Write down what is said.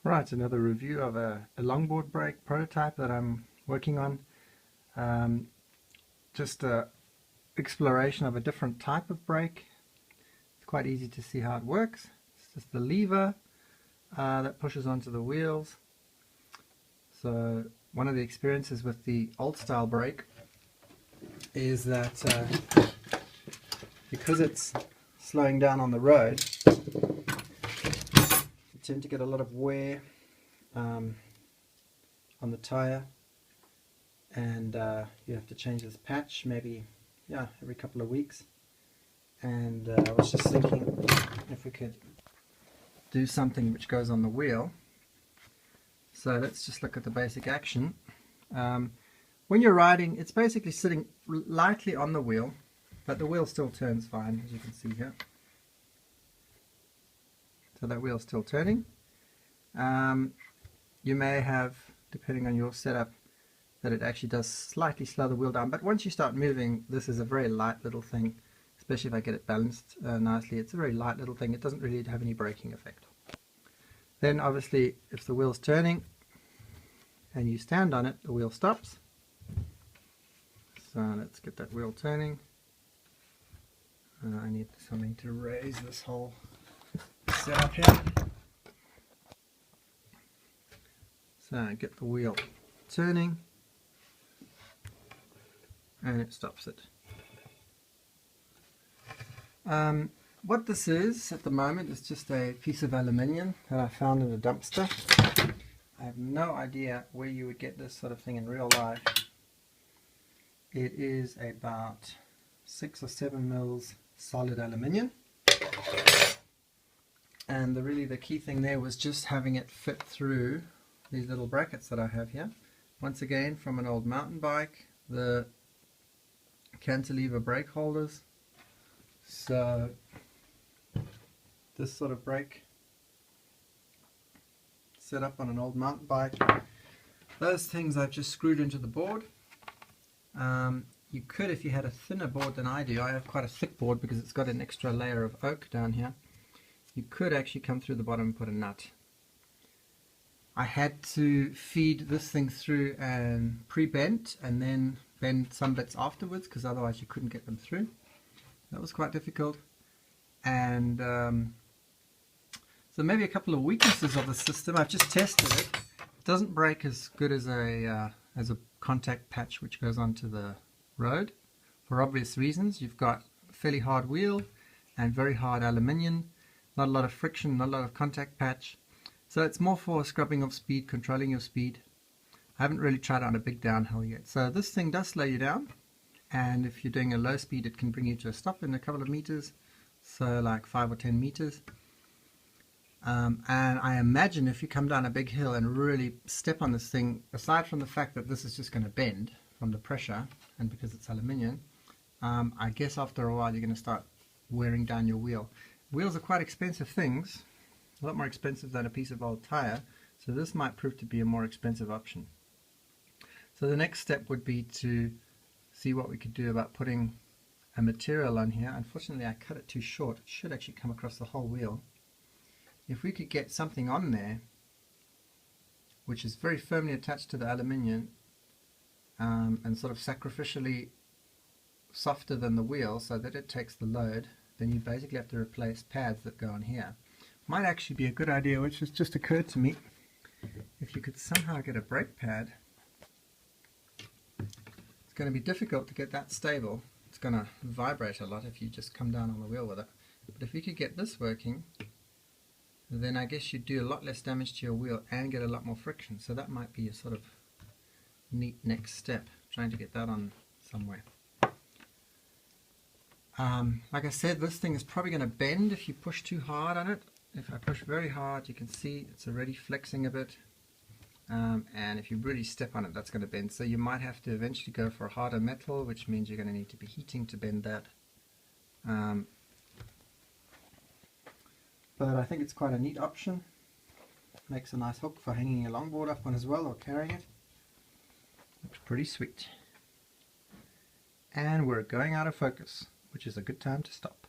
Right, another review of a longboard brake prototype that I'm working on. Just a exploration of a different type of brake. It's quite easy to see how it works. It's just the lever that pushes onto the wheels. So one of the experiences with the old style brake is that because it's slowing down on the road, you tend to get a lot of wear on the tire, and you have to change this patch maybe every couple of weeks. And I was just thinking if we could do something which goes on the wheel. So let's just look at the basic action. When you're riding, it's basically sitting lightly on the wheel, but the wheel still turns fine, as you can see here. So that wheel's still turning. You may have, depending on your setup, that it actually does slightly slow the wheel down, but once you start moving, this is a very light little thing, especially if I get it balanced nicely. It's a very light little thing. It doesn't really have any braking effect. Then obviously if the wheel's turning and you stand on it, the wheel stops. So let's get that wheel turning. I need something to raise this whole setup here. So get the wheel turning and it stops it. What this is at the moment is just a piece of aluminium that I found in a dumpster. I have no idea where you would get this sort of thing in real life. It is about 6 or 7 mils solid aluminium, and really the key thing there was just having it fit through these little brackets that I have here. Once again, from an old mountain bike, the cantilever brake holders. So this sort of brake set up on an old mountain bike. Those things I've just screwed into the board. You could, if you had a thinner board than I do, I have quite a thick board because it's got an extra layer of oak down here, you could actually come through the bottom and put a nut. I had to feed this thing through and pre-bent and then bend some bits afterwards because otherwise you couldn't get them through. That was quite difficult. And so maybe a couple of weaknesses of the system. I've just tested it. It doesn't break as good as a contact patch which goes onto the road for obvious reasons. You've got a fairly hard wheel and very hard aluminium, not a lot of friction, not a lot of contact patch. So it's more for scrubbing of speed, controlling your speed. I haven't really tried out a big downhill yet. So this thing does slow you down, and if you're doing a low speed it can bring you to a stop in a couple of meters, so like 5 or 10 meters. And I imagine if you come down a big hill and really step on this thing, aside from the fact that this is just going to bend from the pressure and because it's aluminium, I guess after a while you're going to start wearing down your wheel. Wheels are quite expensive things, a lot more expensive than a piece of old tire, so this might prove to be a more expensive option. So the next step would be to see what we could do about putting a material on here. Unfortunately I cut it too short. It should actually come across the whole wheel. If we could get something on there which is very firmly attached to the aluminium and sort of sacrificially softer than the wheel so that it takes the load, then you basically have to replace pads that go on here. Might actually be a good idea, which has just occurred to me, if you could somehow get a brake pad. It's going to be difficult to get that stable. It's going to vibrate a lot if you just come down on the wheel with it. But if you could get this working, then I guess you'd do a lot less damage to your wheel and get a lot more friction. So that might be a sort of neat next step, trying to get that on somewhere. Like I said, this thing is probably going to bend if you push too hard on it. If I push very hard, you can see it's already flexing a bit. And if you really step on it, that's going to bend. So you might have to eventually go for a harder metal, which means you're going to need to be heating to bend that. But I think it's quite a neat option. Makes a nice hook for hanging your longboard up on as well, or carrying it. Looks pretty sweet. And we're going out of focus, which is a good time to stop.